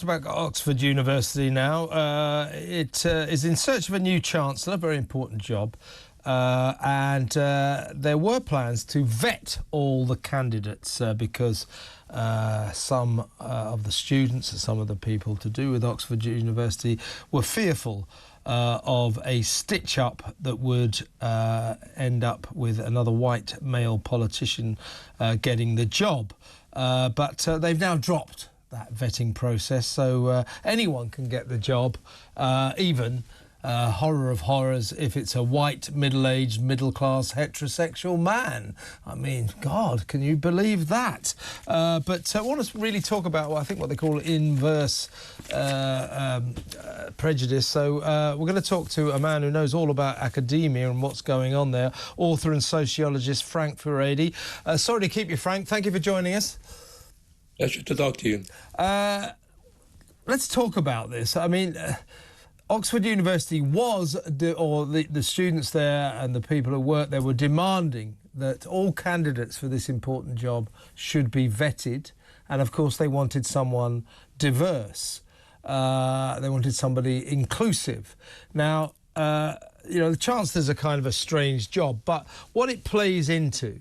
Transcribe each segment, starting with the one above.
about Oxford University now. It is in search of a new Chancellor, very important job. And there were plans to vet all the candidates because some of the students and some of the people to do with Oxford University were fearful of a stitch-up that would end up with another white male politician getting the job. But they've now dropped that vetting process, so anyone can get the job, even horror of horrors, if it's a white, middle-aged, middle-class, heterosexual man. I mean, God, can you believe that? But I want to really talk about, I think, what they call inverse prejudice. So we're going to talk to a man who knows all about academia and what's going on there, author and sociologist Frank Furedi. Sorry to keep you, Frank. Thank you for joining us. Pleasure to talk to you. Let's talk about this. I mean, Oxford University was, the students there and the people who work there were demanding that all candidates for this important job should be vetted. And, of course, they wanted someone diverse. They wanted somebody inclusive. Now, you know, the Chancellor's a kind of a strange job, but what it plays into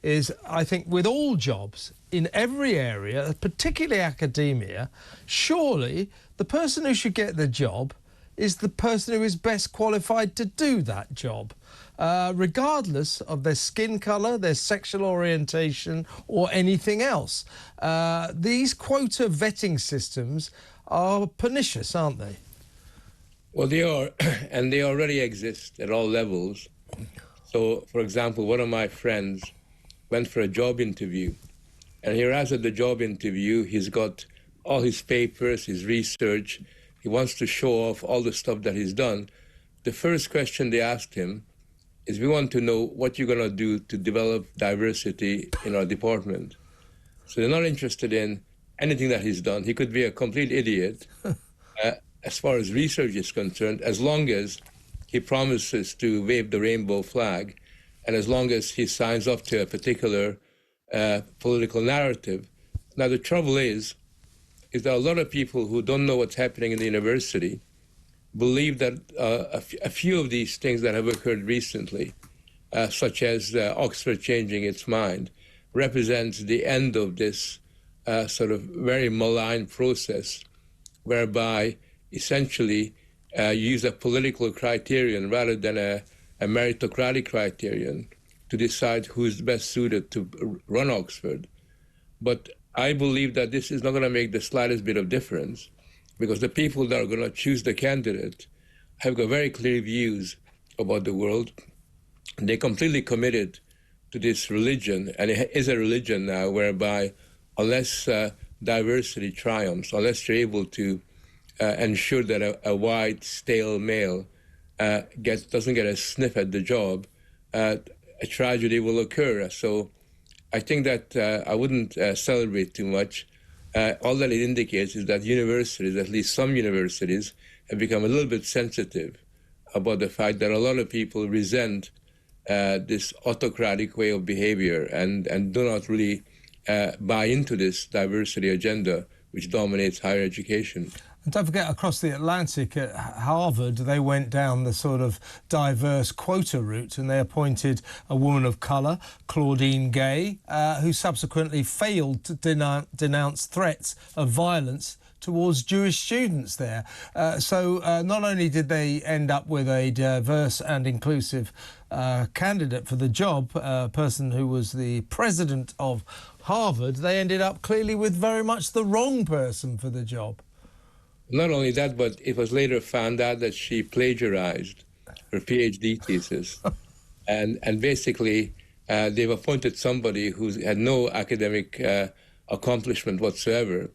is, I think, with all jobs in every area, particularly academia, surely the person who should get the job is the person who is best qualified to do that job, regardless of their skin colour, their sexual orientation or anything else. These quota vetting systems are pernicious, aren't they? Well, they are, and they already exist at all levels. So, for example, one of my friends went for a job interview, and he arrives at the job interview, he's got all his papers, his research, he wants to show off all the stuff that he's done. The first question they asked him is, we want to know what you're going to do to develop diversity in our department. So they're not interested in anything that he's done. He could be a complete idiot as far as research is concerned, as long as he promises to wave the rainbow flag and as long as he signs up to a particular political narrative. Now, the trouble is that a lot of people who don't know what's happening in the university believe that a few of these things that have occurred recently, such as Oxford changing its mind, represents the end of this sort of very malign process whereby essentially you use a political criterion rather than a meritocratic criterion to decide who's best suited to run Oxford. But I believe that this is not going to make the slightest bit of difference, because the people that are going to choose the candidate have got very clear views about the world. They're completely committed to this religion, and it is a religion now whereby unless diversity triumphs, unless you're able to ensure that a white, stale male doesn't get a sniff at the job, a tragedy will occur. So I think that I wouldn't celebrate too much. All that it indicates is that universities, at least some universities, have become a little bit sensitive about the fact that a lot of people resent this autocratic way of behavior and do not really buy into this diversity agenda which dominates higher education. And don't forget, across the Atlantic at Harvard, they went down the sort of diverse quota route and they appointed a woman of colour, Claudine Gay, who subsequently failed to denounce threats of violence towards Jewish students there. So not only did they end up with a diverse and inclusive candidate for the job, a person who was the president of Harvard, they ended up clearly with very much the wrong person for the job. Not only that, but it was later found out that she plagiarized her PhD thesis. and basically, they've appointed somebody who had no academic accomplishment whatsoever,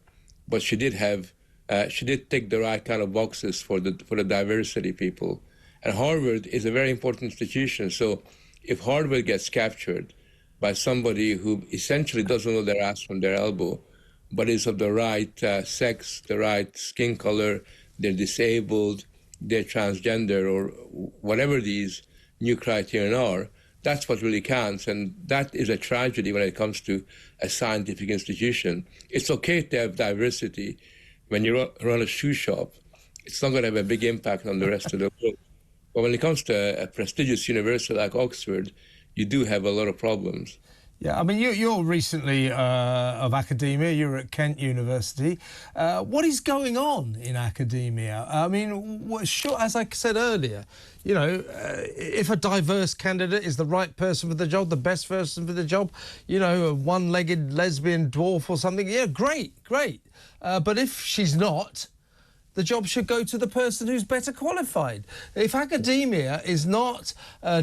but she did tick the right kind of boxes for the diversity people. And Harvard is a very important institution. So if Harvard gets captured by somebody who essentially doesn't know their ass from their elbow, but is of the right sex, the right skin color, they're disabled, they're transgender, or whatever these new criteria are, that's what really counts. And that is a tragedy when it comes to a scientific institution. It's okay to have diversity when you run a shoe shop, it's not going to have a big impact on the rest of the world. But when it comes to a prestigious university like Oxford, you do have a lot of problems. Yeah, I mean, you're recently of academia. You're at Kent University. What is going on in academia? I mean, sure, as I said earlier, you know, if a diverse candidate is the right person for the job, the best person for the job, you know, a one-legged lesbian dwarf or something, yeah, great. But if she's not, the job should go to the person who's better qualified. If academia is not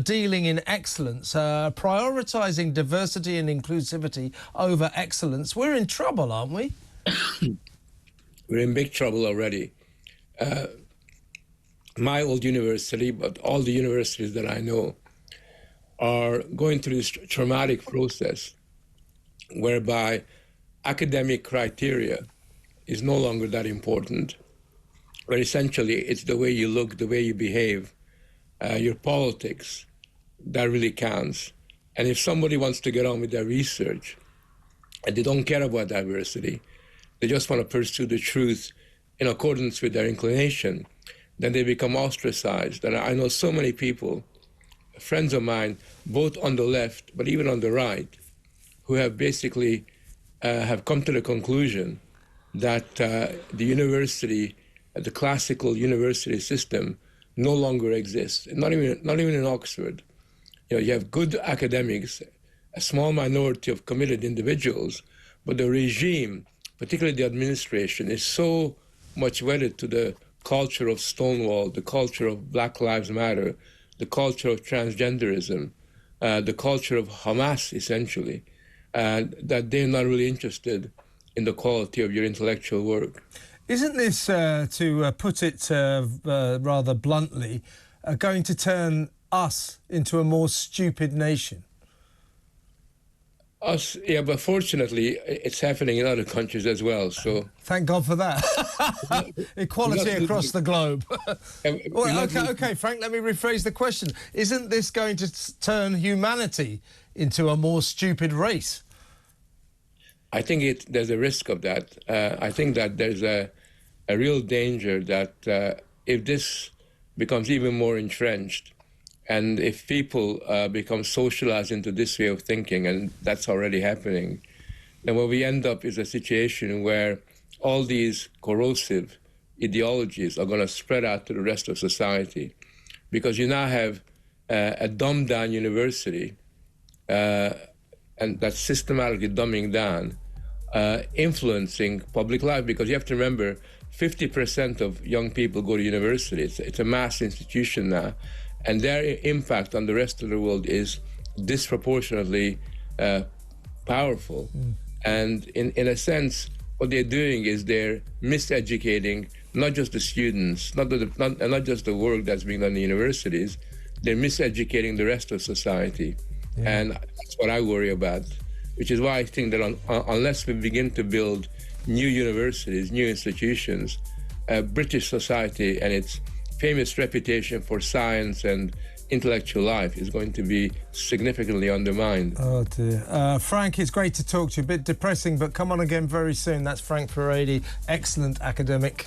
dealing in excellence, prioritising diversity and inclusivity over excellence, we're in trouble, aren't we? We're in big trouble already. My old university, but all the universities that I know, are going through this traumatic process whereby academic criteria is no longer that important. But essentially, it's the way you look, the way you behave, your politics, that really counts. And if somebody wants to get on with their research and they don't care about diversity, they just want to pursue the truth in accordance with their inclination, then they become ostracized. And I know so many people, friends of mine, both on the left, but even on the right, who have basically have come to the conclusion that the university, the classical university system, no longer exists. Not even in Oxford. You know, you have good academics, a small minority of committed individuals, but the regime, particularly the administration, is so much wedded to the culture of Stonewall, the culture of Black Lives Matter, the culture of transgenderism, the culture of Hamas, essentially, that they're not really interested in the quality of your intellectual work. Isn't this, to put it rather bluntly, going to turn us into a more stupid nation? Us, yeah, but fortunately, it's happening in other countries as well. So thank God for that. Equality across the globe. Well, okay, Frank. Let me rephrase the question. Isn't this going to turn humanity into a more stupid race? I think there's a risk of that. I think that there's a real danger that if this becomes even more entrenched, and if people become socialized into this way of thinking, and that's already happening, then what we end up is a situation where all these corrosive ideologies are going to spread out to the rest of society, because you now have a dumbed-down university, and that's systematically dumbing down, influencing public life, because you have to remember 50% of young people go to university. It's a mass institution now, and their impact on the rest of the world is disproportionately powerful. And in a sense, what they're doing is they're miseducating not just the students, not just the work that's being done in the universities, they're miseducating the rest of society. Yeah. And that's what I worry about, which is why I think that unless we begin to build new universities, new institutions, British society and its famous reputation for science and intellectual life is going to be significantly undermined. Oh dear. Frank, it's great to talk to you. A bit depressing, but come on again very soon. That's Frank Furedi, excellent academic.